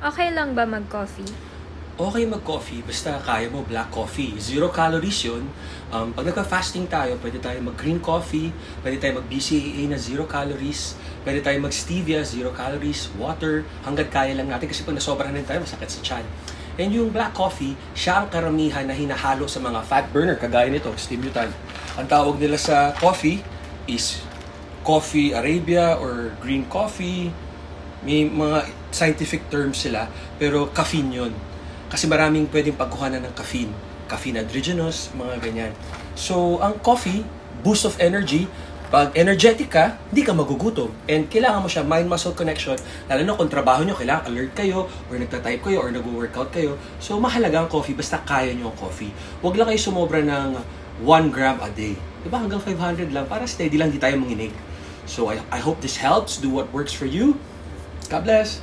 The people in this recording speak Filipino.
Okay lang ba mag-coffee? Okay mag-coffee, basta kaya mo black coffee. 0 calories yun. Pag nagpa-fasting tayo, pwede tayo mag-green coffee, pwede tayo mag-BCAA na 0 calories, pwede tayo mag-stevia, 0 calories, water, hanggat kaya lang natin kasi pag nasobrahan din tayo, masakit sa tiyan. And yung black coffee, siya ang karamihan na hinahalo sa mga fat burner, kagaya nito, stimulant. Ang tawag nila sa coffee is coffee Arabia or green coffee. May mga scientific terms sila, pero caffeine yun. Kasi maraming pwedeng pagkuhanan ng caffeine. Caffeine androgenous, mga ganyan. So, ang coffee, boost of energy. Pag energetic ka, hindi ka magugutom. And kailangan mo siya, mind-muscle connection. Lalo na kung trabaho nyo, kailangan alert kayo, or nagtatype kayo, or nag-workout kayo. So, mahalaga ang coffee, basta kaya nyo ang coffee. Huwag lang kayo sumobra ng 1 gram a day. Diba? Hanggang 500 lang. Para steady lang, di tayo manginig. So, I hope this helps. Do what works for you. God bless.